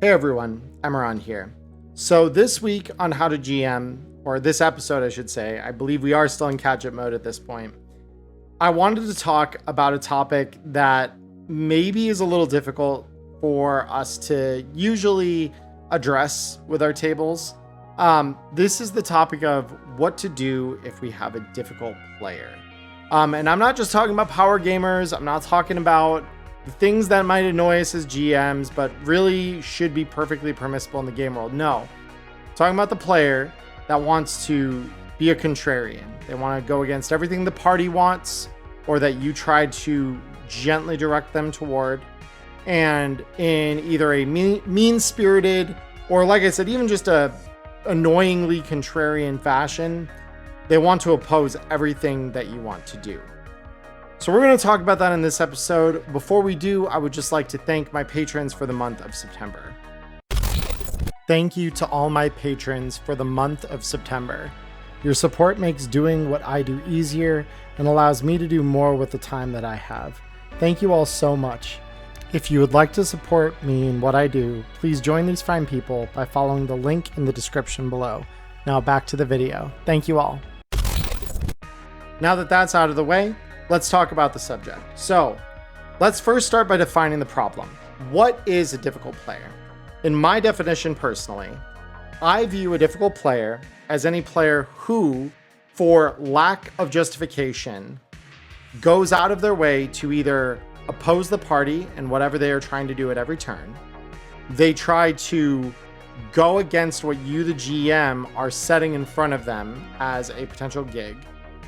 Hey everyone, Emmerron here. So this week on How to GM, or this episode I should say, I believe we are still in catch-up mode at this point. I wanted to talk about a topic that maybe is a little difficult for us to usually address with our tables. This is the topic of what to do if we have a difficult player. And I'm not just talking about power gamers, I'm not talking about the things that might annoy us as GMs, but really should be perfectly permissible in the game world. No, I'm talking about the player that wants to be a contrarian. They want to go against everything the party wants, or that you tried to gently direct them toward. And in either a mean-spirited, or like I said, even just a annoyingly contrarian fashion, they want to oppose everything that you want to do. So we're going to talk about that in this episode. Before we do, I would just like to thank my patrons for the month of September. Thank you to all my patrons for the month of September. Your support makes doing what I do easier and allows me to do more with the time that I have. Thank you all so much. If you would like to support me in what I do, please join these fine people by following the link in the description below. Now back to the video. Thank you all. Now that that's out of the way, let's talk about the subject. So let's first start by defining the problem. What is a difficult player? In my definition personally, I view a difficult player as any player who, for lack of justification, goes out of their way to either oppose the party and whatever they are trying to do at every turn. They try to go against what you, the GM, are setting in front of them as a potential gig.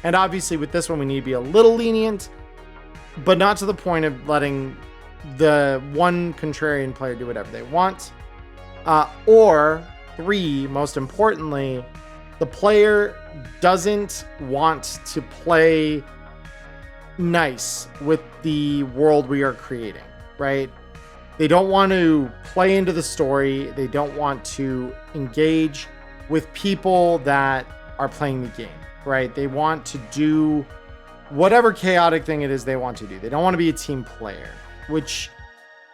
And obviously with this one, we need to be a little lenient, but not to the point of letting the one contrarian player do whatever they want. Or three, most importantly, the player doesn't want to play nice with the world we are creating, right? They don't want to play into the story. They don't want to engage with people that are playing the game, right? They want to do whatever chaotic thing it is they want to do. They don't want to be a team player, which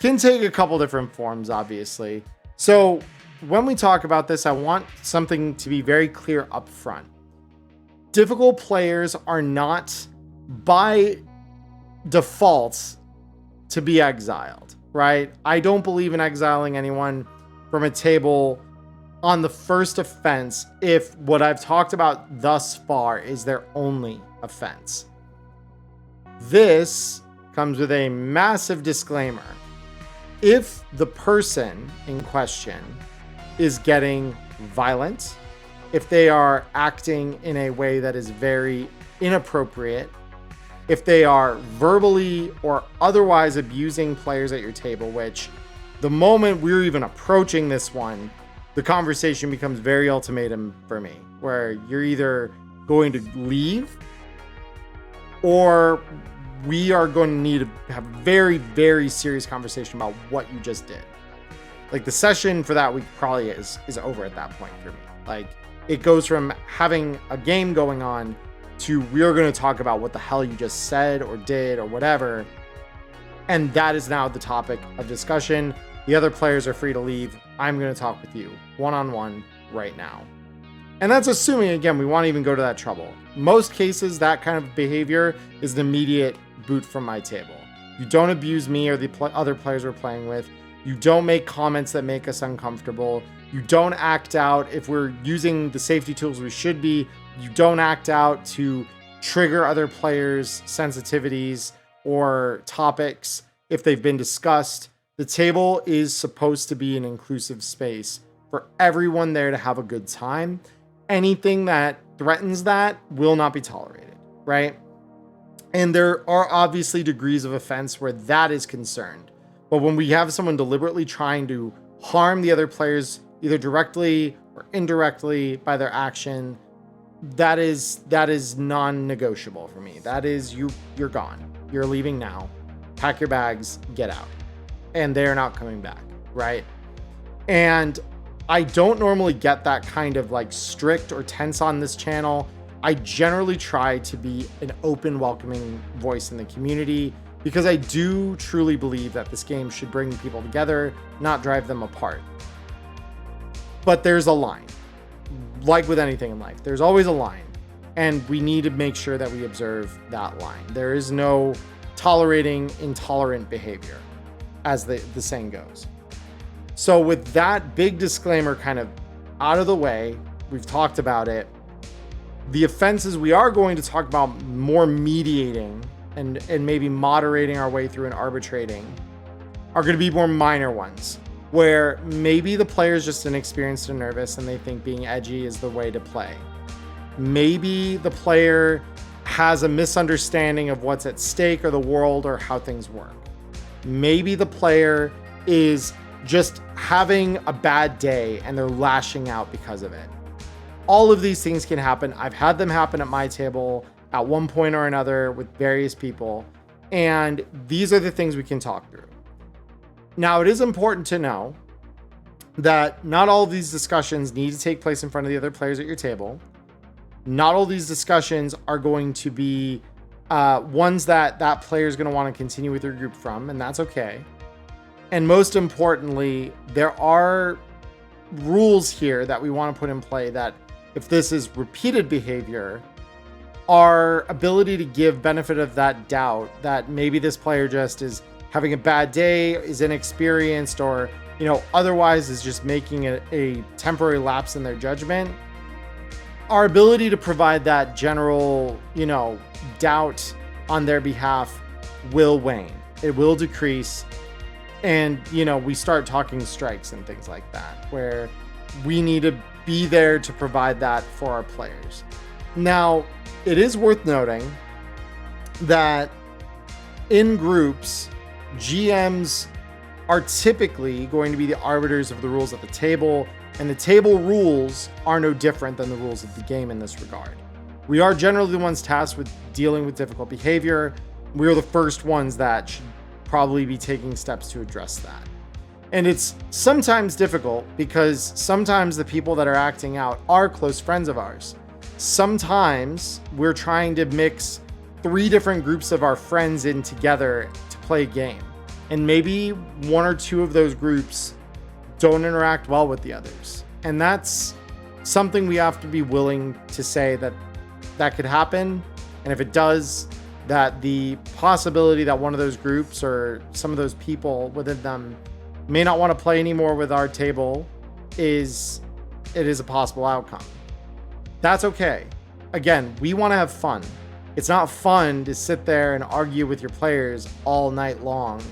can take a couple different forms, obviously. So when we talk about this, I want something to be very clear up front. Difficult players are not by default to be exiled, right? I don't believe in exiling anyone from a table on the first offense if what I've talked about thus far is their only offense. This comes with a massive disclaimer. If the person in question is getting violent, if they are acting in a way that is very inappropriate, if they are verbally or otherwise abusing players at your table, which the moment we're even approaching this one, the conversation becomes very ultimatum for me, where you're either going to leave or we are going to need to have a very, very serious conversation about what you just did. Like the session for that week probably is over at that point for me. Like it goes from having a game going on to we're going to talk about what the hell you just said or did or whatever. And that is now the topic of discussion. The other players are free to leave. I'm going to talk with you one-on-one right now. And that's assuming, again, we want to even go to that trouble. Most cases, that kind of behavior is an immediate boot from my table. You don't abuse me or the other players we're playing with. You don't make comments that make us uncomfortable. You don't act out if we're using the safety tools we should be. You don't act out to trigger other players' sensitivities or topics if they've been discussed. The table is supposed to be an inclusive space for everyone there to have a good time. Anything that threatens that will not be tolerated, right? And there are obviously degrees of offense where that is concerned. But when we have someone deliberately trying to harm the other players, either directly or indirectly by their action, that is non-negotiable for me. That is you're gone. You're leaving now. Pack your bags, get out. And they're not coming back, right? And I don't normally get that kind of like strict or tense on this channel. I generally try to be an open, welcoming voice in the community. because I do truly believe that this game should bring people together, not drive them apart. But there's a line. Like with anything in life, there's always a line, and we need to make sure that we observe that line. There is no tolerating intolerant behavior, as the saying goes. So with that big disclaimer kind of out of the way, we've talked about it. The offenses we are going to talk about more mediating and maybe moderating our way through and arbitrating are going to be more minor ones, where maybe the player's just inexperienced and nervous and they think being edgy is the way to play. Maybe the player has a misunderstanding of what's at stake or the world or how things work. Maybe the player is just having a bad day and they're lashing out because of it. All of these things can happen. I've had them happen at my table at one point or another with various people, and these are the things we can talk through. Now, it is important to know that not all of these discussions need to take place in front of the other players at your table. Not all these discussions are going to be ones that player is going to want to continue with your group from, and that's okay. And most importantly, there are rules here that we want to put in play that if this is repeated behavior, our ability to give benefit of that doubt that maybe this player just is having a bad day, is inexperienced, or otherwise is just making a temporary lapse in their judgment, our ability to provide that general doubt on their behalf will wane. It will decrease, and we start talking strikes and things like that, where we need to be there to provide that for our players. Now, it is worth noting that in groups, GMs are typically going to be the arbiters of the rules at the table, and the table rules are no different than the rules of the game in this regard. We are generally the ones tasked with dealing with difficult behavior. We are the first ones that should probably be taking steps to address that. And it's sometimes difficult because sometimes the people that are acting out are close friends of ours. Sometimes we're trying to mix 3 different groups of our friends in together to play a game. And maybe 1 or 2 of those groups don't interact well with the others. And that's something we have to be willing to say that could happen. And if it does, that the possibility that one of those groups or some of those people within them may not want to play anymore with our table is a possible outcome. That's okay. Again, we want to have fun. It's not fun to sit there and argue with your players all night long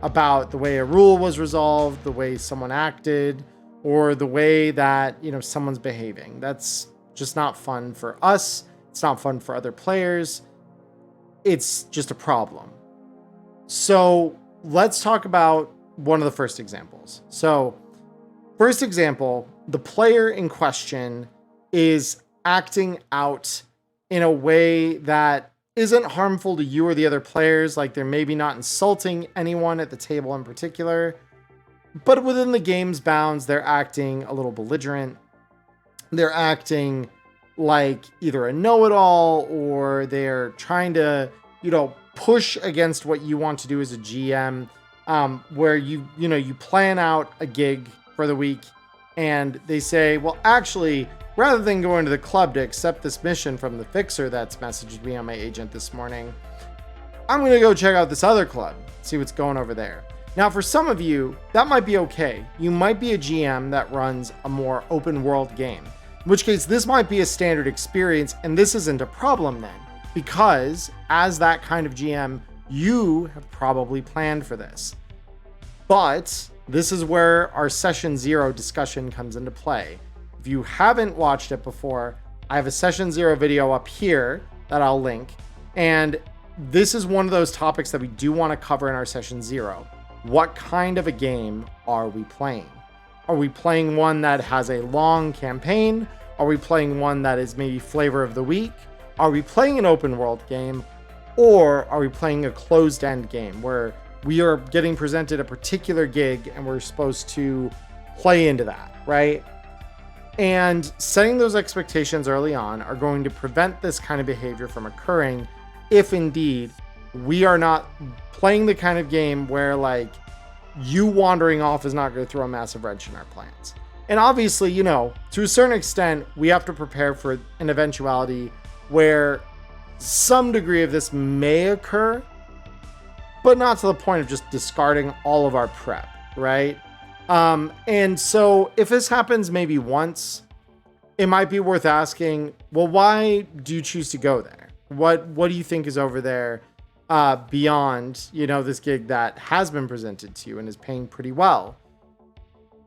about the way a rule was resolved, the way someone acted, or the way that, someone's behaving. That's just not fun for us. It's not fun for other players. It's just a problem. So let's talk about one of the first examples. So first example, the player in question is acting out in a way that isn't harmful to you or the other players, like they're maybe not insulting anyone at the table in particular, but within the game's bounds, they're acting a little belligerent. They're acting like either a know-it-all, or they're trying to, push against what you want to do as a GM, where you plan out a gig for the week and they say, well, actually, rather than going to the club to accept this mission from the fixer that's messaged me on my agent this morning, I'm going to go check out this other club, see what's going over there. Now, for some of you, that might be okay. You might be a GM that runs a more open world game, in which case this might be a standard experience, and this isn't a problem then, because as that kind of GM, you have probably planned for this. But this is where our session 0 discussion comes into play. If you haven't watched it before, I have a session 0 video up here that I'll link. And this is one of those topics that we do want to cover in our session 0. What kind of a game are we playing? Are we playing one that has a long campaign? Are we playing one that is maybe flavor of the week? Are we playing an open world game? Or are we playing a closed end game where we are getting presented a particular gig and we're supposed to play into that, right? And setting those expectations early on are going to prevent this kind of behavior from occurring if indeed we are not playing the kind of game where like you wandering off is not going to throw a massive wrench in our plans. And obviously, you know, to a certain extent, we have to prepare for an eventuality where some degree of this may occur, but not to the point of just discarding all of our prep, right? And so if this happens maybe once, it might be worth asking, well, why do you choose to go there? What do you think is over there beyond, you know, this gig that has been presented to you and is paying pretty well?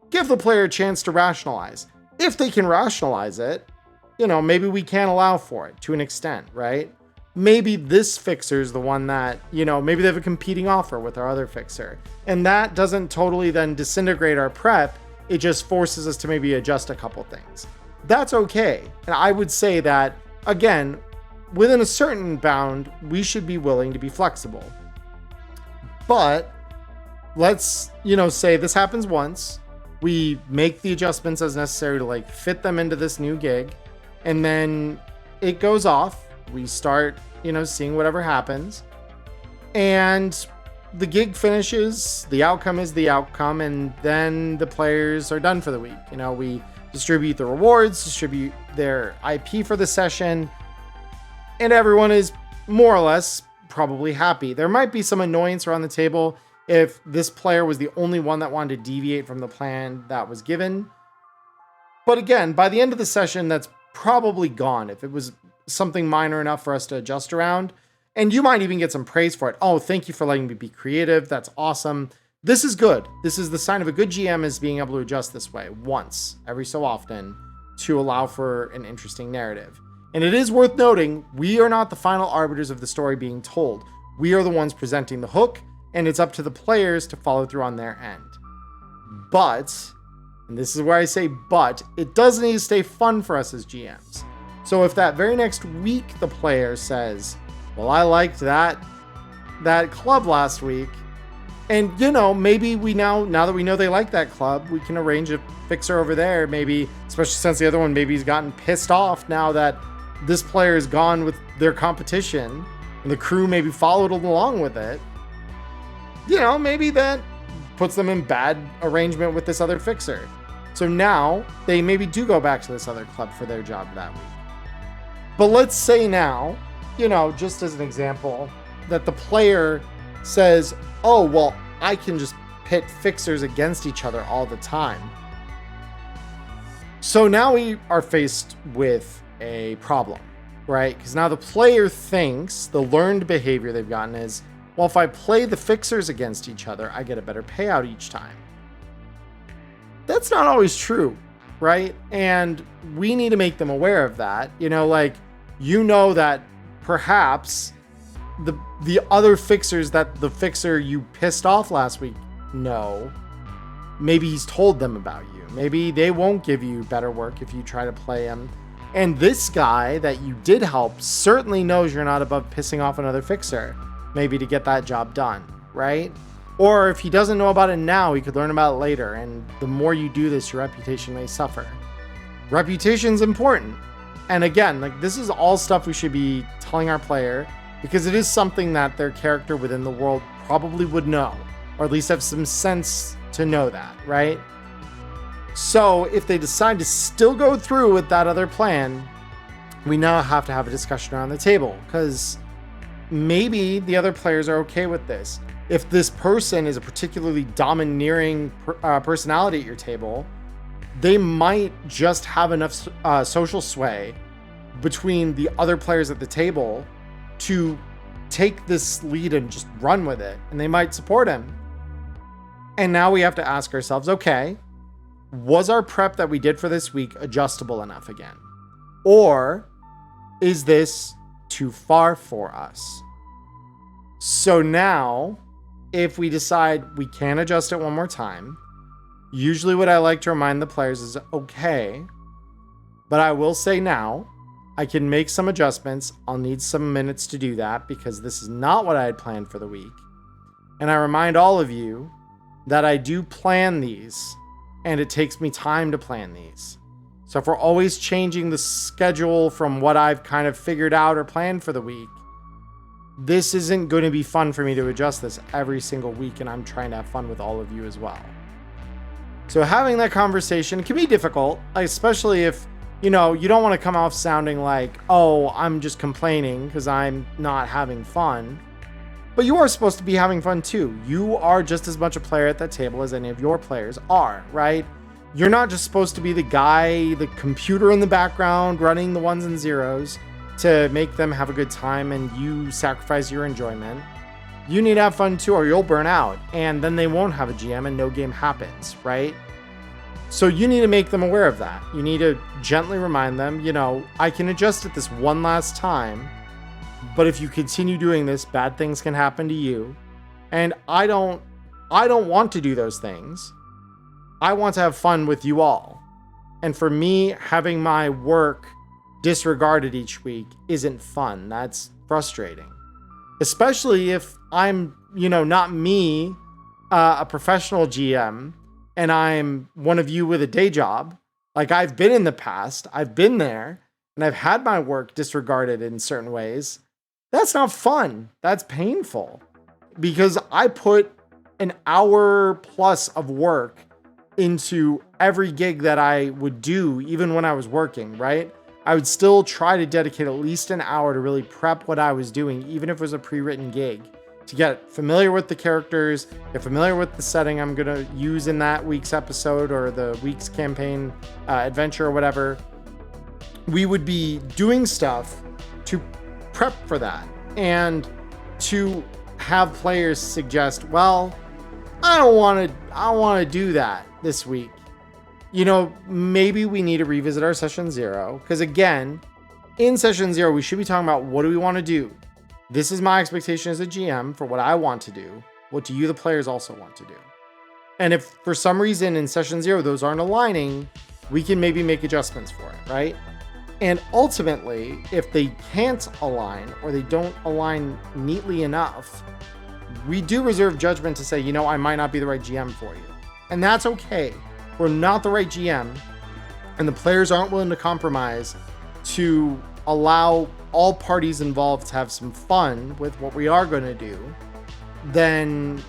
Give the player a chance to rationalize. If they can rationalize it, you know, maybe we can allow for it to an extent, right? Maybe this fixer is the one that, you know, maybe they have a competing offer with our other fixer. And that doesn't totally then disintegrate our prep. It just forces us to maybe adjust a couple things. That's okay. And I would say that, again, within a certain bound, we should be willing to be flexible. But let's, you know, say this happens once. We make the adjustments as necessary to like fit them into this new gig. And then it goes off. We start, you know, seeing whatever happens. And the gig finishes. The outcome is the outcome. And then the players are done for the week. You know, we distribute the rewards, distribute their IP for the session. And everyone is more or less probably happy. There might be some annoyance around the table if this player was the only one that wanted to deviate from the plan that was given. But again, by the end of the session, that's probably gone if it was something minor enough for us to adjust around. And you might even get some praise for it. Oh, thank you for letting me be creative. That's awesome. This is good. This is the sign of a good GM, is being able to adjust this way once every so often to allow for an interesting narrative. And it is worth noting, we are not the final arbiters of the story being told. We are the ones presenting the hook, and it's up to the players to follow through on their end. But, and this is where I say but, it does need to stay fun for us as GMs. So if that very next week the player says, well, I liked that club last week, and you know, maybe we now that we know they like that club, we can arrange a fixer over there, maybe, especially since the other one maybe he's gotten pissed off now that this player is gone with their competition and the crew maybe followed along with it. You know, maybe that puts them in bad arrangement with this other fixer. So now they maybe do go back to this other club for their job that week. But let's say now, you know, just as an example, that the player says, oh, well, I can just pit fixers against each other all the time. So now we are faced with a problem, right? Because now the player thinks the learned behavior they've gotten is, well, if I play the fixers against each other, I get a better payout each time. That's not always true, right? And we need to make them aware of that. You know, like, you know that perhaps the other fixers that the fixer you pissed off last week know, maybe he's told them about you. Maybe they won't give you better work if you try to play him. And this guy that you did help certainly knows you're not above pissing off another fixer, maybe to get that job done, right? Or if he doesn't know about it now, he could learn about it later. And the more you do this, your reputation may suffer. Reputation's important. And again, like, this is all stuff we should be telling our player, because it is something that their character within the world probably would know, or at least have some sense to know that, right? So if they decide to still go through with that other plan, we now have to have a discussion around the table, because maybe the other players are okay with this. If this person is a particularly domineering personality at your table, they might just have enough social sway between the other players at the table to take this lead and just run with it, and they might support him. And now we have to ask ourselves, okay, was our prep that we did for this week adjustable enough again? Or is this too far for us? So now, if we decide we can adjust it one more time, usually what I like to remind the players is, okay, but I will say now, I can make some adjustments. I'll need some minutes to do that because this is not what I had planned for the week. And I remind all of you that I do plan these, and it takes me time to plan these. So if we're always changing the schedule from what I've kind of figured out or planned for the week, this isn't going to be fun for me to adjust this every single week, and I'm trying to have fun with all of you as well. So having that conversation can be difficult, especially if, you know, you don't want to come off sounding like, oh, I'm just complaining because I'm not having fun. But you are supposed to be having fun too. You are just as much a player at that table as any of your players are, right? You're not just supposed to be the guy, the computer in the background running the ones and zeros to make them have a good time and you sacrifice your enjoyment. You need to have fun too, or you'll burn out, and then they won't have a GM and no game happens, right? So you need to make them aware of that. You need to gently remind them, you know, I can adjust it this one last time, but if you continue doing this, bad things can happen to you. And I don't want to do those things. I want to have fun with you all. And for me, having my work disregarded each week isn't fun. That's frustrating. Especially if I'm, you know, not me, a professional GM, and I'm one of you with a day job. Like I've been in the past, I've been there, and I've had my work disregarded in certain ways. That's not fun. That's painful. Because I put an hour plus of work into every gig that I would do, even when I was working, right? I would still try to dedicate at least an hour to really prep what I was doing, even if it was a pre-written gig, to get familiar with the characters, get familiar with the setting I'm going to use in that week's episode or the week's campaign adventure or whatever. We would be doing stuff to prep for that and to have players suggest, well, I don't want to do that this week. You know, maybe we need to revisit our session 0, because again, in session 0, we should be talking about what do we want to do? This is my expectation as a GM for what I want to do. What do you, the players, also want to do? And if for some reason in session 0, those aren't aligning, we can maybe make adjustments for it, right? And ultimately, if they can't align or they don't align neatly enough, we do reserve judgment to say, you know, I might not be the right GM for you. And that's okay. We're not the right GM, and the players aren't willing to compromise to allow all parties involved to have some fun with what we are going to do, then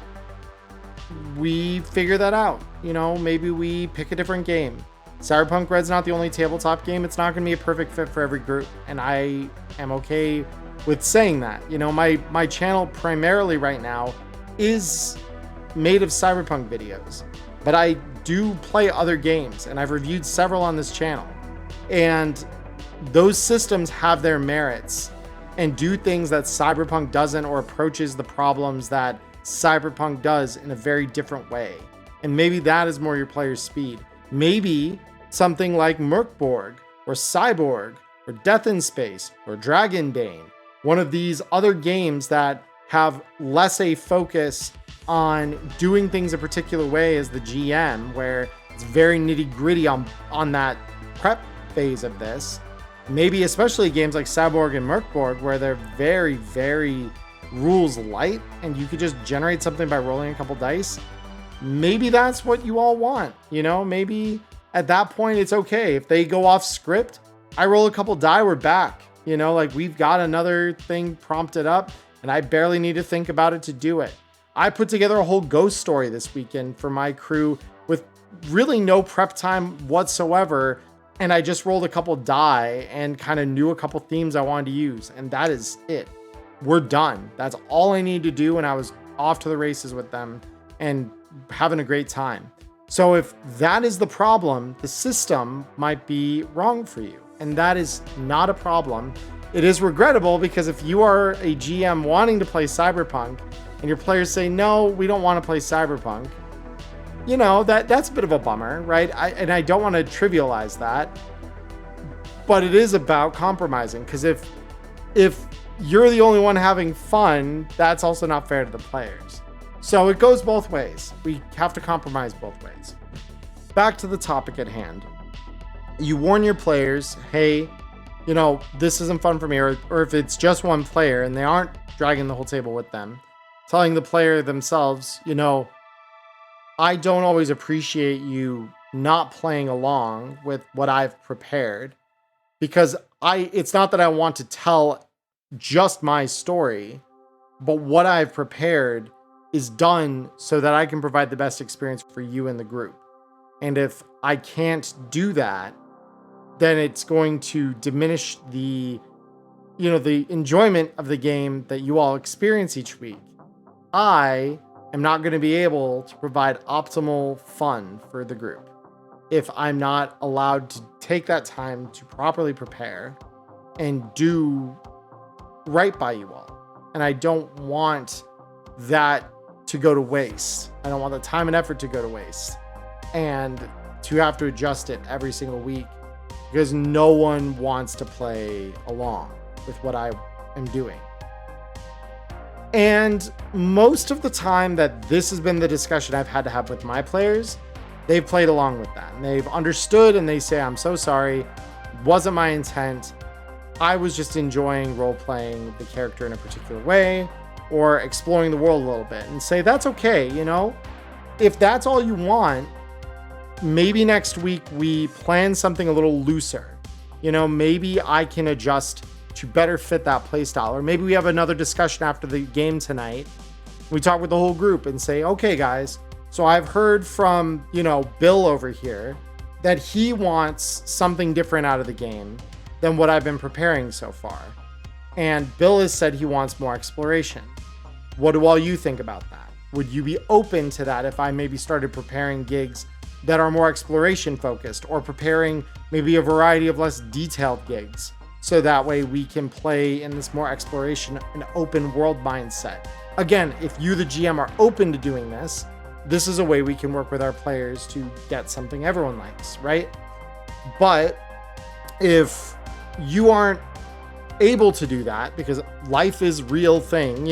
we figure that out. You know, maybe we pick a different game. Cyberpunk Red's not the only tabletop game. It's not going to be a perfect fit for every group, and I am okay with saying that. You know, my channel primarily right now is made of Cyberpunk videos, but I do play other games, and I've reviewed several on this channel, and those systems have their merits and do things that Cyberpunk doesn't, or approaches the problems that Cyberpunk does in a very different way. And maybe that is more your player's speed. Maybe something like Merkborg or Cyborg or Death in Space or Dragonbane, one of these other games that have less a focus on doing things a particular way as the GM, where it's very nitty-gritty on that prep phase of this. Maybe especially games like Cyborg and Merkborg, where they're very, very rules light and you could just generate something by rolling a couple dice. Maybe that's what you all want. You know, maybe at that point it's okay if they go off script. I roll a couple die, we're back. You know, like we've got another thing prompted up and I barely need to think about it to do it. I put together a whole ghost story this weekend for my crew with really no prep time whatsoever. And I just rolled a couple die and kind of knew a couple themes I wanted to use. And that is it. We're done. That's all I need to do. And I was off to the races with them and having a great time. So if that is the problem, the system might be wrong for you. And that is not a problem. It is regrettable, because if you are a GM wanting to play Cyberpunk and your players say, no, we don't want to play Cyberpunk, you know, that's a bit of a bummer, right? I don't want to trivialize that, but it is about compromising, because if you're the only one having fun, that's also not fair to the players. So it goes both ways. We have to compromise both ways. Back to the topic at hand. You warn your players, hey, you know, this isn't fun for me, or if it's just one player and they aren't dragging the whole table with them, telling the player themselves, you know, I don't always appreciate you not playing along with what I've prepared, because it's not that I want to tell just my story. but what I've prepared is done so that I can provide the best experience for you and the group. And if I can't do that, then it's going to diminish the enjoyment of the game that you all experience each week. I am not going to be able to provide optimal fun for the group if I'm not allowed to take that time to properly prepare and do right by you all. And I don't want that to go to waste. I don't want the time and effort to go to waste and to have to adjust it every single week because no one wants to play along with what I am doing. And most of the time that this has been the discussion I've had to have with my players, they've played along with that and they've understood and they say, I'm so sorry, wasn't my intent. I was just enjoying role-playing the character in a particular way or exploring the world a little bit, and say, that's okay. If that's all you want, maybe next week we plan something a little looser. Maybe I can adjust to better fit that playstyle, or maybe we have another discussion after the game tonight. We talk with the whole group and say, okay, guys, so I've heard from, Bill over here that he wants something different out of the game than what I've been preparing so far. And Bill has said he wants more exploration. What do all you think about that? Would you be open to that if I maybe started preparing gigs that are more exploration focused, or preparing maybe a variety of less detailed gigs, so that way we can play in this more exploration and open world mindset? Again, if you, the GM, are open to doing this, this is a way we can work with our players to get something everyone likes, right? But if you aren't able to do that, because life is real thing,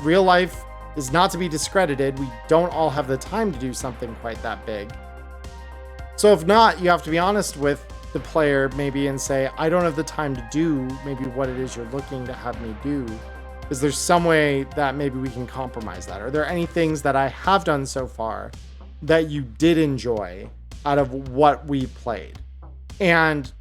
real life is not to be discredited. We don't all have the time to do something quite that big. So if not, you have to be honest with the player maybe and say, I don't have the time to do maybe what it is you're looking to have me do. Is there some way that maybe we can compromise that? Are there any things that I have done so far that you did enjoy out of what we played? And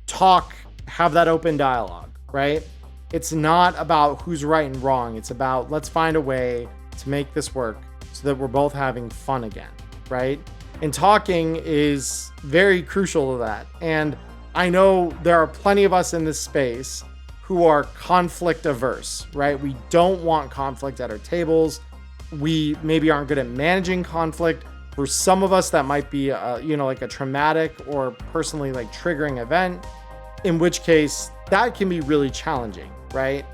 have that open dialogue, right? It's not about who's right and wrong. It's about, let's find a way to make this work so that we're both having fun again, right? And talking is very crucial to that. And I know there are plenty of us in this space who are conflict averse, right? We don't want conflict at our tables. We maybe aren't good at managing conflict. For some of us, that might be like a traumatic or personally like triggering event, in which case that can be really challenging, right?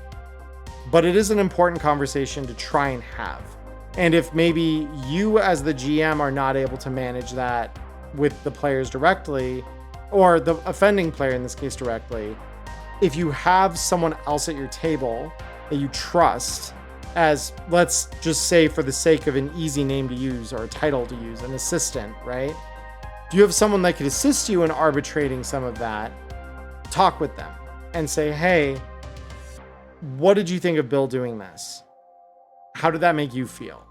But it is an important conversation to try and have. And if maybe you as the GM are not able to manage that with the players directly, or the offending player in this case directly, if you have someone else at your table that you trust, as, let's just say for the sake of an easy name to use or a title to use, an assistant, right? If you have someone that could assist you in arbitrating some of that, talk with them and say, hey, what did you think of Bill doing this? How did that make you feel?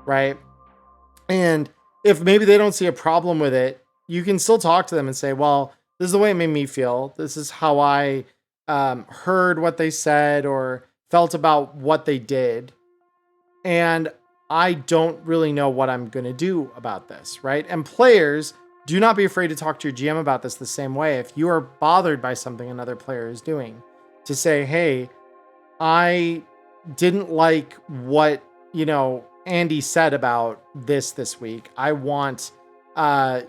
Right? And if maybe they don't see a problem with it, you can still talk to them and say, well, this is the way it made me feel. This is how I heard what they said or felt about what they did. And I don't really know what I'm going to do about this, right? And players, do not be afraid to talk to your GM about this the same way. If you are bothered by something another player is doing, to say, hey, I didn't like what, Andy said about this week. I want, I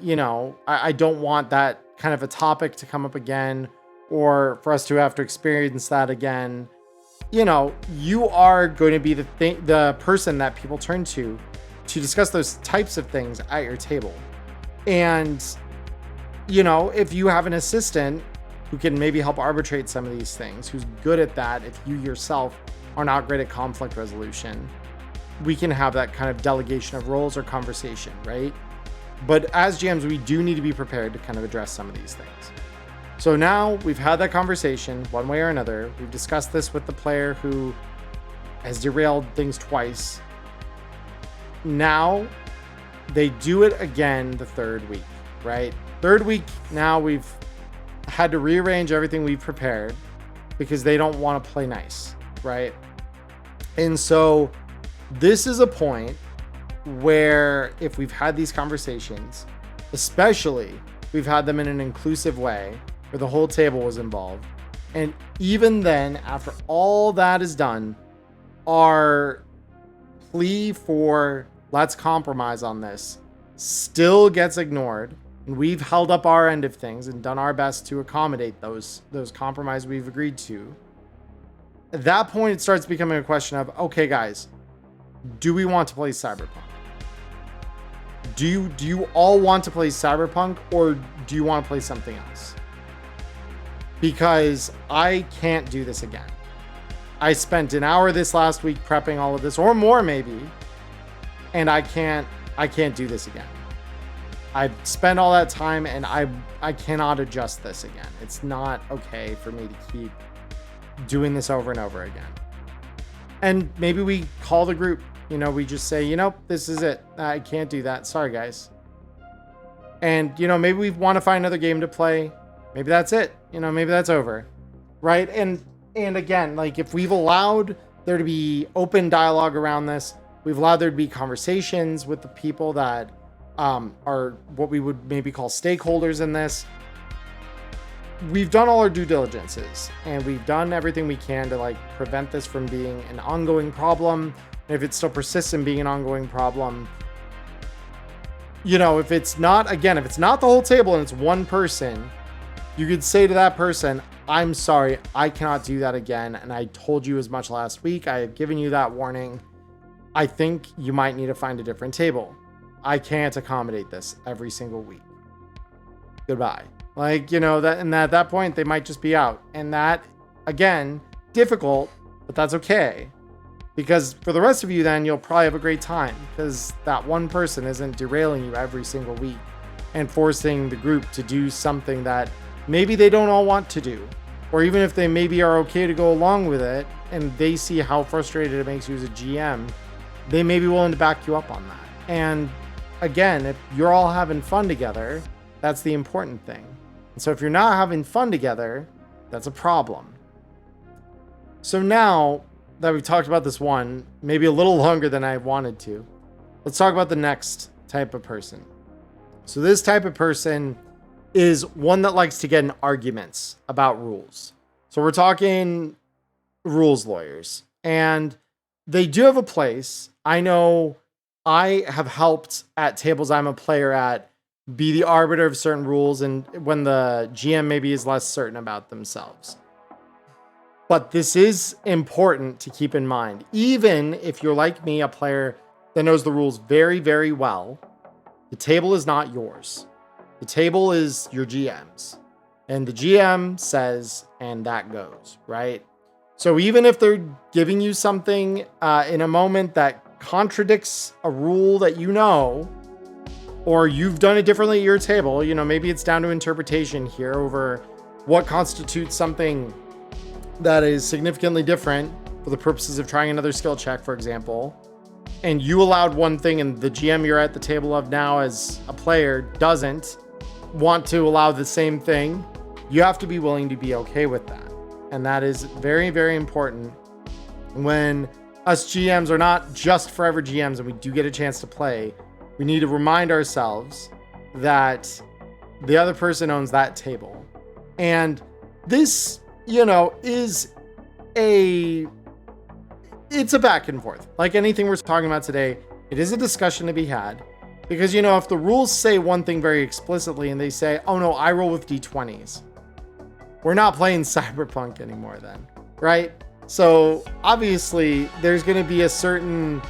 don't want that kind of a topic to come up again, or for us to have to experience that again. You are going to be the person that people turn to discuss those types of things at your table. And, if you have an assistant who can maybe help arbitrate some of these things, who's good at that, if you yourself are not great at conflict resolution, we can have that kind of delegation of roles or conversation, right? But as GMs, we do need to be prepared to kind of address some of these things. So now we've had that conversation one way or another. We've discussed this with the player who has derailed things twice. Now they do it again the third week, right? Third week, now we've had to rearrange everything we've prepared because they don't want to play nice, right? And so this is a point where if we've had these conversations, especially we've had them in an inclusive way where the whole table was involved, and even then, after all that is done, our plea for let's compromise on this still gets ignored, and we've held up our end of things and done our best to accommodate those compromises we've agreed to. At that point, it starts becoming a question of, okay, guys, do we want to play Cyberpunk? Do you all want to play Cyberpunk, or do you want to play something else? Because I can't do this again. I spent an hour this last week prepping all of this, or more maybe, and I can't do this again. I've spent all that time, and I cannot adjust this again. It's not okay for me to keep doing this over and over again. And maybe we call the group, we just say, this is it. I can't do that. Sorry, guys. And, maybe we want to find another game to play. Maybe that's it. Maybe that's over. Right. And again, like if we've allowed there to be open dialogue around this, we've allowed there to be conversations with the people that are what we would maybe call stakeholders in this. We've done all our due diligences, and we've done everything we can to prevent this from being an ongoing problem. And if it still persists in being an ongoing problem, if it's not the whole table and it's one person, you could say to that person, I'm sorry, I cannot do that again. And I told you as much last week. I have given you that warning. I think you might need to find a different table. I can't accommodate this every single week. Goodbye. That, and at that point, they might just be out. And that, again, difficult, but that's okay. Because for the rest of you, then you'll probably have a great time, because that one person isn't derailing you every single week and forcing the group to do something that maybe they don't all want to do. Or even if they maybe are okay to go along with it and they see how frustrated it makes you as a GM, they may be willing to back you up on that. And again, if you're all having fun together, that's the important thing. And so if you're not having fun together, that's a problem. So now that we've talked about this one, maybe a little longer than I wanted to, let's talk about the next type of person. So this type of person is one that likes to get in arguments about rules. So we're talking rules lawyers, and they do have a place. I know I have helped at tables I'm a player at be the arbiter of certain rules, and when the GM maybe is less certain about themselves. But this is important to keep in mind. Even if you're like me, a player that knows the rules very, very well, the table is not yours. The table is your GM's. And the GM says, and that goes, right? So even if they're giving you something in a moment that contradicts a rule that or you've done it differently at your table, maybe it's down to interpretation here over what constitutes something that is significantly different for the purposes of trying another skill check, for example, and you allowed one thing and the GM you're at the table of now as a player doesn't want to allow the same thing, you have to be willing to be okay with that. And that is very, very important when us GMs are not just forever GMs and we do get a chance to play. We need to remind ourselves that the other person owns that table. And this, it's a back and forth. Like anything we're talking about today, it is a discussion to be had. Because, if the rules say one thing very explicitly and they say, oh no, I roll with D20s, we're not playing Cyberpunk anymore then, right? So obviously there's going to be a certain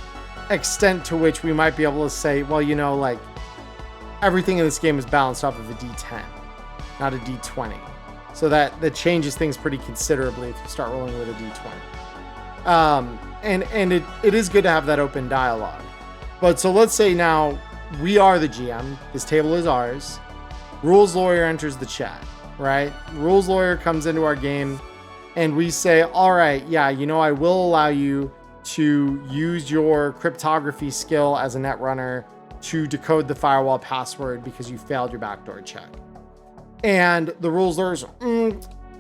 extent to which we might be able to say, well, everything in this game is balanced off of a D10, not a D20. So that changes things pretty considerably if you start rolling with a D20. And it is good to have that open dialogue. But so let's say now we are the GM. This table is ours. Rules lawyer enters the chat, right? Rules lawyer comes into our game and we say, all right, yeah, I will allow you to use your cryptography skill as a net runner to decode the firewall password because you failed your backdoor check. And the rules lawyers,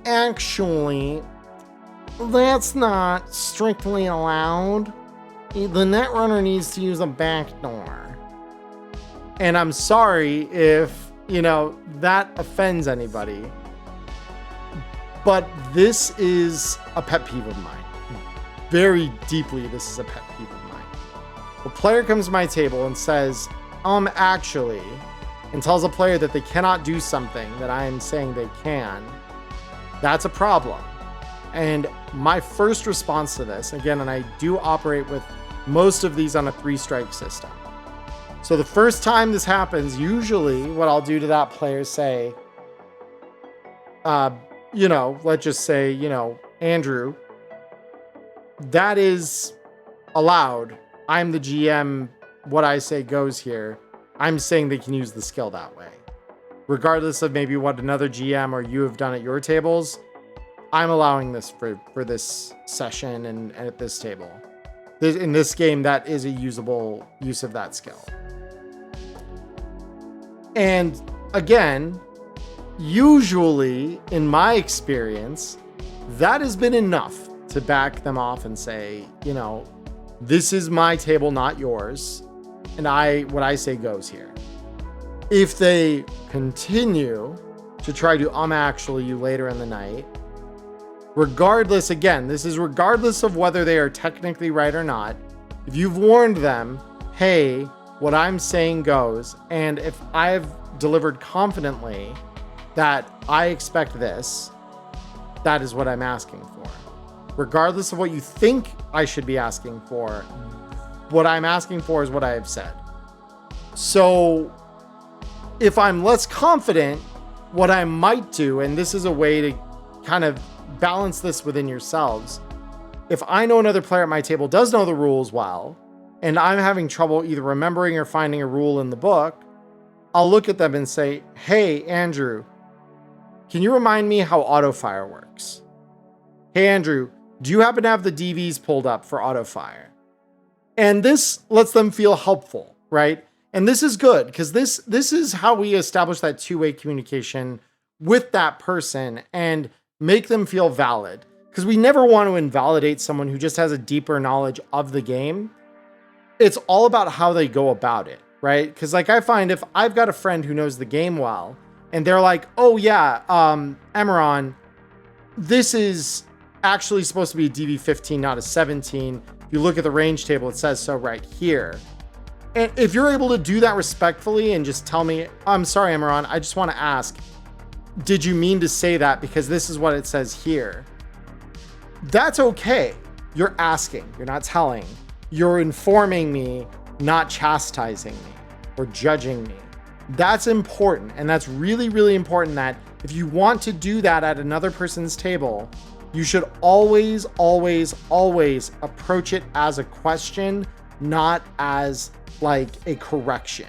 actually, that's not strictly allowed. The netrunner needs to use a backdoor. And I'm sorry if, that offends anybody. But this is a pet peeve of mine. Very deeply, this is a pet peeve of mine. A player comes to my table and says, actually, and tells a player that they cannot do something that I am saying they can. That's a problem. And my first response to this, again, and I do operate with most of these on a 3-strike system. So the first time this happens, usually what I'll do to that player is say, let's just say, Andrew, that is allowed. I'm the GM. What I say goes here. I'm saying they can use the skill that way. Regardless of maybe what another GM or you have done at your tables, I'm allowing this for this session and at this table. In this game, that is a usable use of that skill. And again, usually in my experience, that has been enough to back them off and say, this is my table, not yours. And what I say goes here. If they continue to try to actually you later in the night, regardless, again, this is regardless of whether they are technically right or not. If you've warned them, hey, what I'm saying goes, and if I've delivered confidently that I expect this, that is what I'm asking for. Regardless of what you think I should be asking for, what I'm asking for is what I have said. So if I'm less confident, what I might do, and this is a way to kind of balance this within yourselves. If I know another player at my table does know the rules well, and I'm having trouble either remembering or finding a rule in the book, I'll look at them and say, hey, Andrew, can you remind me how auto fire works? Hey, Andrew, do you happen to have the DVs pulled up for auto fire? And this lets them feel helpful, right? And this is good because this is how we establish that two-way communication with that person and make them feel valid. Because we never want to invalidate someone who just has a deeper knowledge of the game. It's all about how they go about it, right? Because I find if I've got a friend who knows the game well, and they're like, oh yeah, Emmerron, this is actually supposed to be a DV15, not a 17. If you look at the range table, it says so right here. And if you're able to do that respectfully and just tell me, I'm sorry, Emmerron, I just want to ask, did you mean to say that because this is what it says here? That's okay. You're asking, you're not telling. You're informing me, not chastising me or judging me. That's important. And that's really, really important that if you want to do that at another person's table, you should always, always, always approach it as a question, not as like a correction.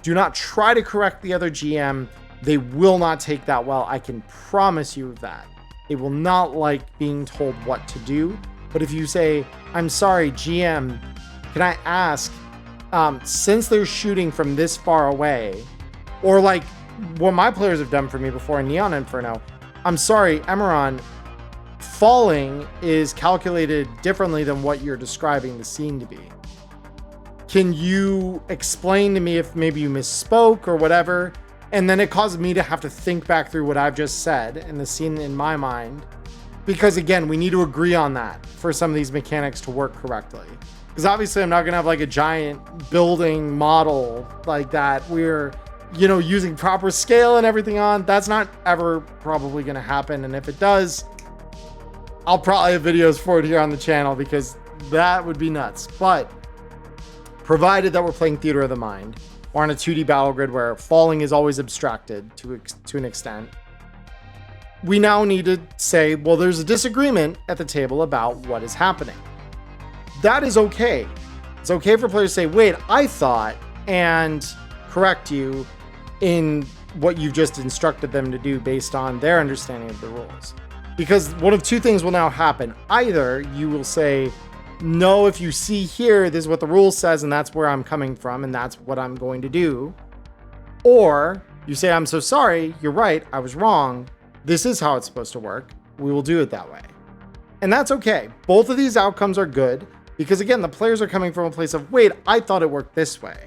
Do not try to correct the other GM. They will not take that well. I can promise you that. They will not like being told what to do. But if you say, I'm sorry, GM, can I ask, since they're shooting from this far away, or like what my players have done for me before in Neon Inferno, I'm sorry, Emmerron, falling is calculated differently than what you're describing the scene to be. Can you explain to me if maybe you misspoke or whatever? And then it caused me to have to think back through what I've just said and the scene in my mind. Because again, we need to agree on that for some of these mechanics to work correctly. Because obviously I'm not gonna have like a giant building model like that. We're, using proper scale and everything on. That's not ever probably gonna happen. And if it does, I'll probably have videos for it here on the channel because that would be nuts. But provided that we're playing Theater of the Mind, or on a 2D battle grid where falling is always abstracted to an extent, we now need to say, well, there's a disagreement at the table about what is happening. That is okay. It's okay for players to say, wait, I thought, and correct you in what you've just instructed them to do based on their understanding of the rules. Because one of two things will now happen. Either you will say, no, if you see here, this is what the rule says, and that's where I'm coming from, and that's what I'm going to do. Or you say, I'm so sorry, you're right, I was wrong. This is how it's supposed to work. We will do it that way. And that's okay. Both of these outcomes are good because, again, the players are coming from a place of, wait, I thought it worked this way.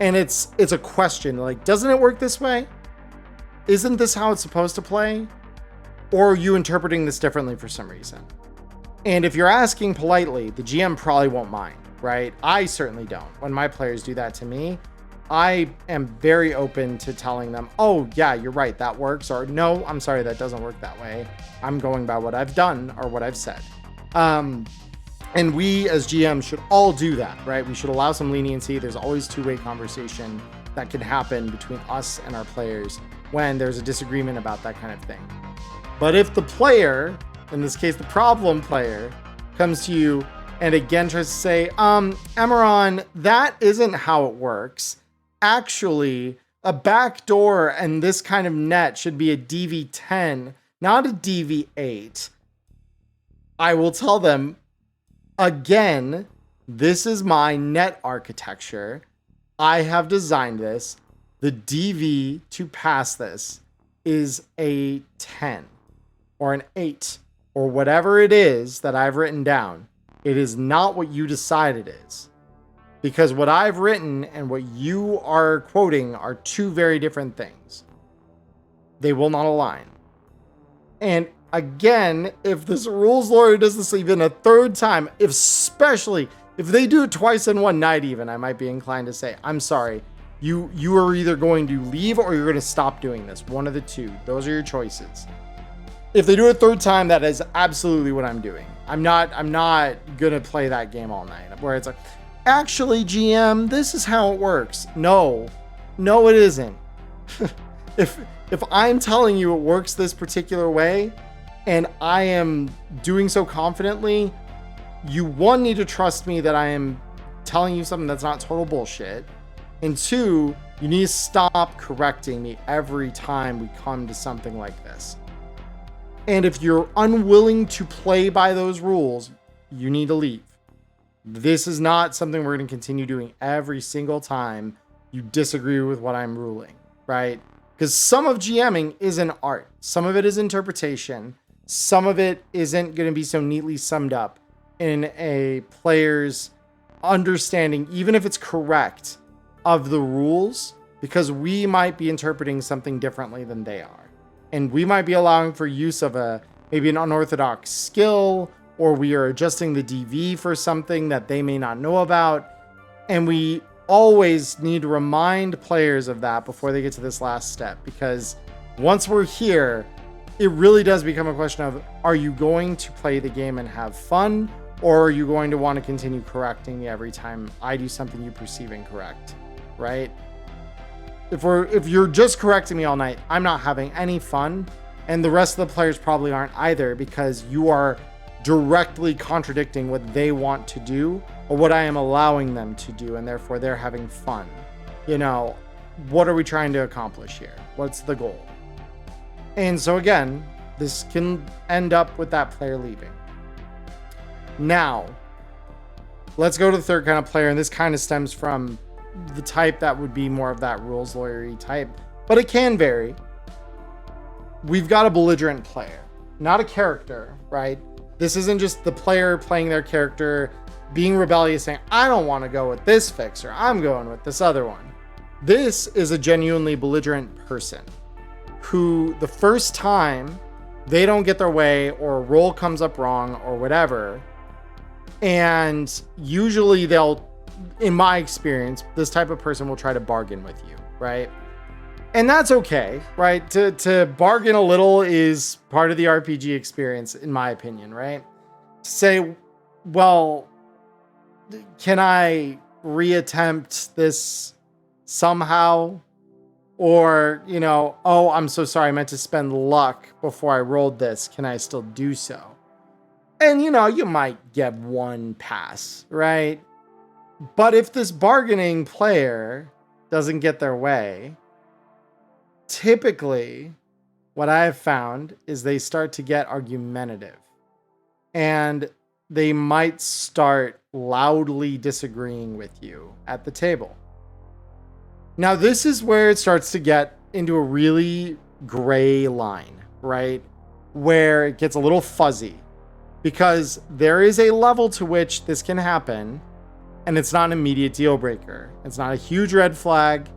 And it's a question, like, doesn't it work this way? Isn't this how it's supposed to play? Or are you interpreting this differently for some reason? And if you're asking politely, the GM probably won't mind, right? I certainly don't. When my players do that to me, I am very open to telling them, oh yeah, you're right, that works. Or no, I'm sorry, that doesn't work that way. I'm going by what I've done or what I've said. And we as GM should all do that, right? We should allow some leniency. There's always two-way conversation that can happen between us and our players when there's a disagreement about that kind of thing. But if the player, in this case, the problem player, comes to you and again tries to say, Emmerron, that isn't how it works. Actually, a backdoor and this kind of net should be a DV10, not a DV8. I will tell them, again, this is my net architecture. I have designed this. The DV to pass this is a 10 or an 8 or whatever it is that I've written down. It is not what you decide it is. Because what I've written and what you are quoting are two very different things. They will not align. And again, if this rules lawyer does this even a third time, especially if they do it twice in one night even, I might be inclined to say, I'm sorry, you are either going to leave or you're going to stop doing this. One of the two. Those are your choices. If they do it a third time, that is absolutely what I'm doing. I'm not going to play that game all night where it's like, actually, GM, this is how it works. No, it isn't. If I'm telling you it works this particular way, and I am doing so confidently, you, one, need to trust me that I am telling you something that's not total bullshit. And two, you need to stop correcting me every time we come to something like this. And if you're unwilling to play by those rules, you need to leave. This is not something we're going to continue doing every single time you disagree with what I'm ruling, right? Because some of GMing is an art. Some of it is interpretation. Some of it isn't going to be so neatly summed up in a player's understanding, even if it's correct, of the rules, because we might be interpreting something differently than they are. And we might be allowing for use of maybe an unorthodox skill, or we are adjusting the DV for something that they may not know about. And we always need to remind players of that before they get to this last step, because once we're here, it really does become a question of, are you going to play the game and have fun, or are you going to want to continue correcting me every time I do something you perceive incorrect, right? If you're just correcting me all night, I'm not having any fun, and the rest of the players probably aren't either, because you are directly contradicting what they want to do or what I am allowing them to do, and therefore they're having fun. You know, what are we trying to accomplish here? What's the goal? And so again, this can end up with that player leaving. Now, let's go to the third kind of player, and this kind of stems from the type that would be more of that rules lawyery type, but it can vary. We've got a belligerent player, not a character, right? This isn't just the player playing their character, being rebellious, saying, I don't want to go with this fix, or I'm going with this other one. This is a genuinely belligerent person who, the first time they don't get their way, or a roll comes up wrong, or whatever, and usually they'll, in my experience, this type of person will try to bargain with you, right? And that's okay, right? To bargain a little is part of the RPG experience, in my opinion, right? To say, well, can I reattempt this somehow? Or, you know, oh, I'm so sorry, I meant to spend luck before I rolled this. Can I still do so? And, you know, you might get one pass, right? But if this bargaining player doesn't get their way, typically what I have found is they start to get argumentative, and they might start loudly disagreeing with you at the table. Now, this is where it starts to get into a really gray line, right? Where it gets a little fuzzy. because there is a level to which this can happen, and it's not an immediate deal breaker. It's not a huge red flag,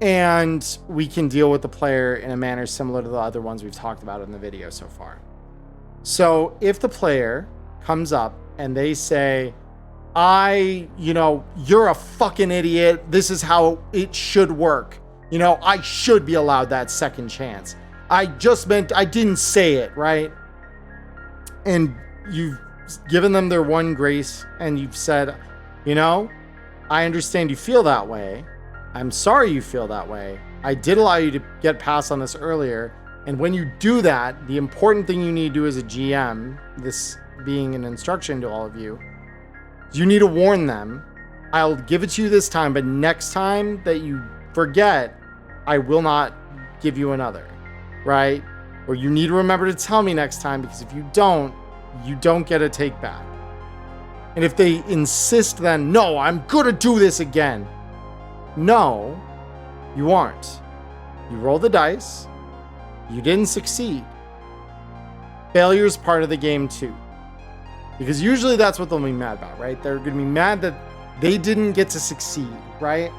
and we can deal with the player in a manner similar to the other ones we've talked about in the video so far. So if the player comes up and they say, you're a fucking idiot. This is how it should work. I should be allowed that second chance. I didn't say it, right? And you've given them their one grace and you've said, I understand you feel that way. I'm sorry you feel that way. I did allow you to get past on this earlier. And when you do that, the important thing you need to do as a GM, this being an instruction to all of you, you need to warn them. I'll give it to you this time, but next time that you forget, I will not give you another, right? Or you need to remember to tell me next time, because if you don't get a take back. And if they insist, then no, I'm gonna do this again. No, you aren't. You roll the dice. You didn't succeed. Failure is part of the game too. Because usually that's what they'll be mad about, right? They're going to be mad that they didn't get to succeed, right?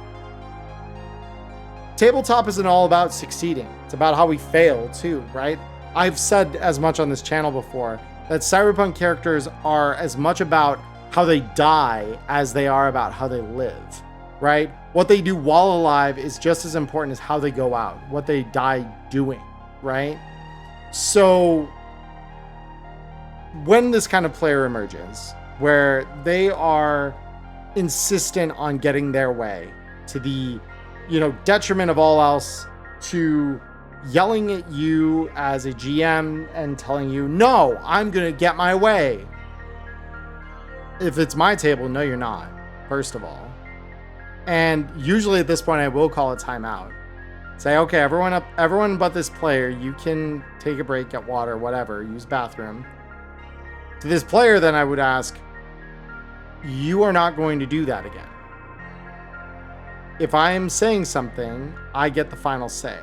Tabletop isn't all about succeeding. It's about how we fail too, right? I've said as much on this channel before that Cyberpunk characters are as much about how they die as they are about how they live, right? What they do while alive is just as important as how they go out, what they die doing, right? So when this kind of player emerges, where they are insistent on getting their way to the, detriment of all else, to yelling at you as a GM and telling you, no, I'm going to get my way. If it's my table, no, you're not, first of all. And usually at this point, I will call a timeout. Say, okay, everyone but this player, you can take a break, get water, whatever, use bathroom. To this player, then I would ask, you are not going to do that again. If I am saying something, I get the final say.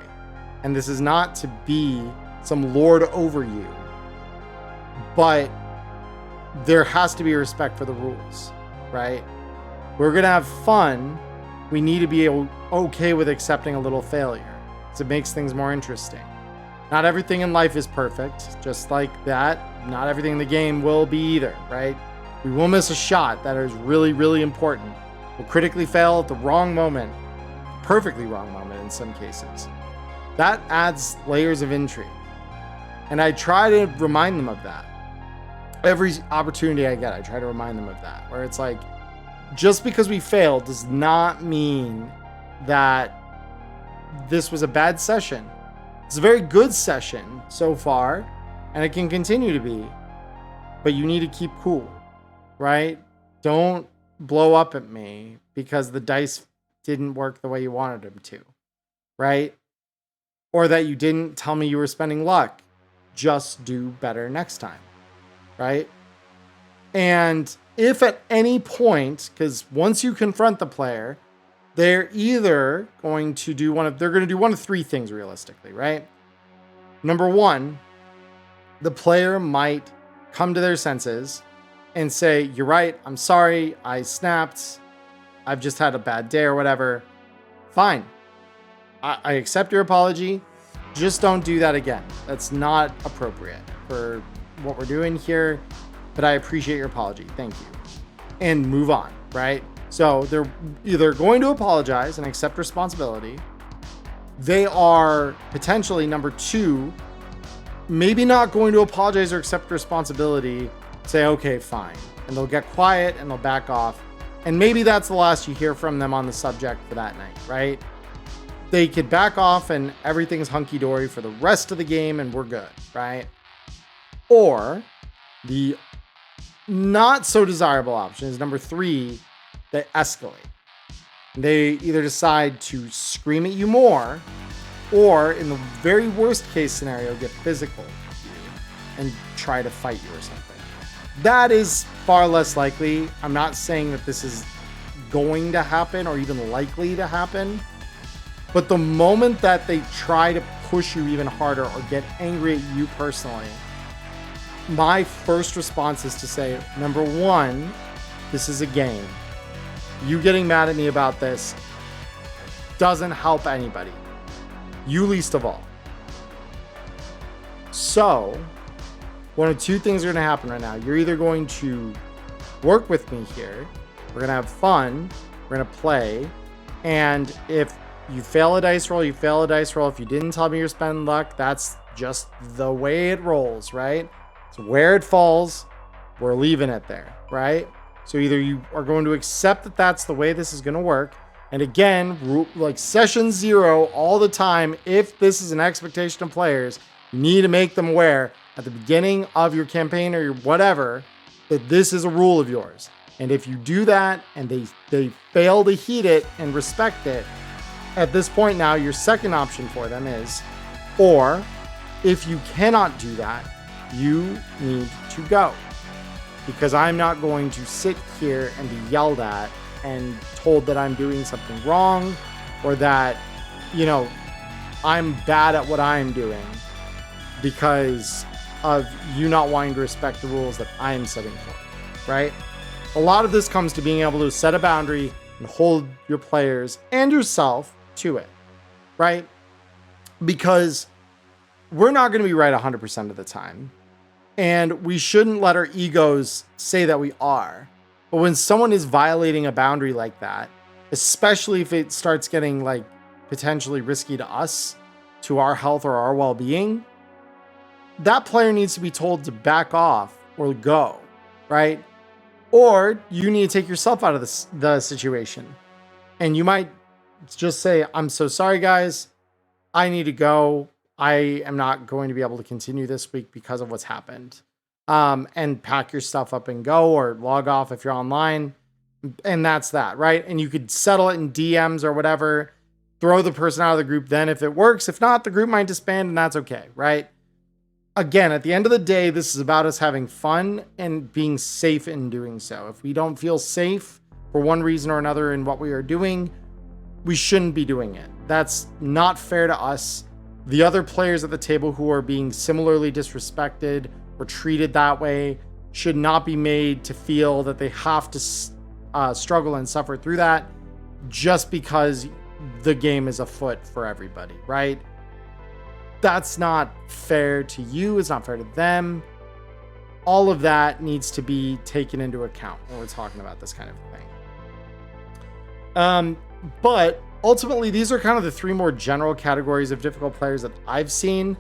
And this is not to be some lord over you, but there has to be respect for the rules, right? We're going to have fun. We need to be okay with accepting a little failure, because it makes things more interesting. Not everything in life is perfect, just like that. Not everything in the game will be either, right? We will miss a shot that is really, really important. We'll critically fail at the wrong moment, perfectly wrong moment in some cases. That adds layers of intrigue. And I try to remind them of that. Every opportunity I get, I try to remind them of that. Where it's like, just because we failed does not mean that this was a bad session. It's a very good session so far, and it can continue to be. But you need to keep cool, right? Don't blow up at me because the dice didn't work the way you wanted them to, right? Or that you didn't tell me you were spending luck. Just do better next time, right? And if at any point, because once you confront the player, they're either going to do one of three things realistically, right? Number one, the player might come to their senses and say, you're right, I'm sorry, I snapped, I've just had a bad day or whatever. Fine. I accept your apology. Just don't do that again. That's not appropriate for what we're doing here, but I appreciate your apology. Thank you. And move on, right? So they're either going to apologize and accept responsibility. They are potentially, number two, maybe not going to apologize or accept responsibility, say, okay, fine. And they'll get quiet and they'll back off. And maybe that's the last you hear from them on the subject for that night, right? They could back off and everything's hunky-dory for the rest of the game and we're good, right? Or the not so desirable option is number three, they escalate. They either decide to scream at you more, or in the very worst case scenario, get physical with you and try to fight you or something. That is far less likely. I'm not saying that this is going to happen or even likely to happen, but the moment that they try to push you even harder or get angry at you personally, my first response is to say, number one, this is a game. You getting mad at me about this doesn't help anybody. You least of all. So, one of two things are going to happen right now. You're either going to work with me here, we're going to have fun, we're going to play, and if you fail a dice roll, you fail a dice roll. If you didn't tell me you're spending luck, that's just the way it rolls, right? So where it falls, we're leaving it there, right? So either you are going to accept that that's the way this is going to work. And again, like session 0 all the time, if this is an expectation of players, you need to make them aware at the beginning of your campaign or your whatever that this is a rule of yours. And if you do that and they fail to heed it and respect it, at this point now, your second option for them is, or if you cannot do that, you need to go. Because I'm not going to sit here and be yelled at and told that I'm doing something wrong or that, I'm bad at what I'm doing because of you not wanting to respect the rules that I'm setting for, right? A lot of this comes to being able to set a boundary and hold your players and yourself to it, right? Because we're not going to be right 100% of the time. And we shouldn't let our egos say that we are. But when someone is violating a boundary like that, especially if it starts getting like potentially risky to us, to our health or our well-being, that player needs to be told to back off or go, right? Or you need to take yourself out of the situation. And you might just say, I'm so sorry, guys. I need to go. I am not going to be able to continue this week because of what's happened. And pack your stuff up and go, or log off if you're online. And that's that, right? And you could settle it in DMs or whatever. Throw the person out of the group then if it works. If not, the group might disband and that's okay, right? Again, at the end of the day, this is about us having fun and being safe in doing so. If we don't feel safe for one reason or another in what we are doing, we shouldn't be doing it. That's not fair to us. The other players at the table who are being similarly disrespected or treated that way should not be made to feel that they have to struggle and suffer through that just because the game is afoot for everybody, right? That's not fair to you. It's not fair to them. All of that needs to be taken into account when we're talking about this kind of thing. But ultimately, these are kind of the three more general categories of difficult players that I've seen.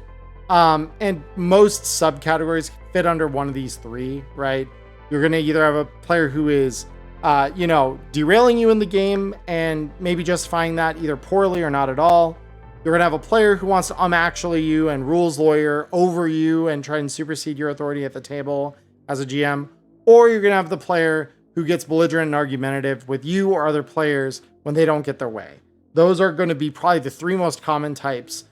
And most subcategories fit under one of these three, right? You're going to either have a player who is, derailing you in the game and maybe justifying that either poorly or not at all. You're going to have a player who wants to actually you and rules lawyer over you and try and supersede your authority at the table as a GM. Or you're going to have the player who gets belligerent and argumentative with you or other players when they don't get their way. Those are going to be probably the three most common types.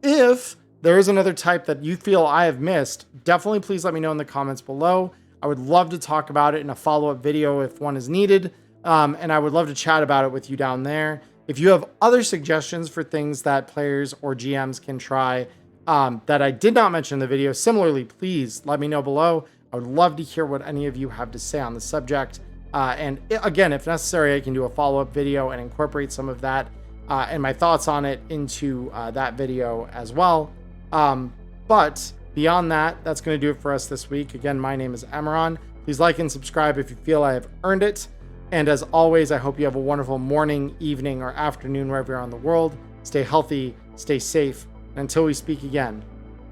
If there is another type that you feel I have missed, definitely please let me know in the comments below. I would love to talk about it in a follow-up video if one is needed. And I would love to chat about it with you down there. If you have other suggestions for things that players or GMs can try that I did not mention in the video, similarly, please let me know below. I would love to hear what any of you have to say on the subject. And again, if necessary, I can do a follow-up video and incorporate some of that and my thoughts on it into that video as well. But beyond that, that's going to do it for us this week. Again, my name is Emmerron. Please like and subscribe if you feel I have earned it. And as always, I hope you have a wonderful morning, evening, or afternoon wherever you're on the world. Stay healthy, stay safe, and until we speak again,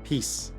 peace.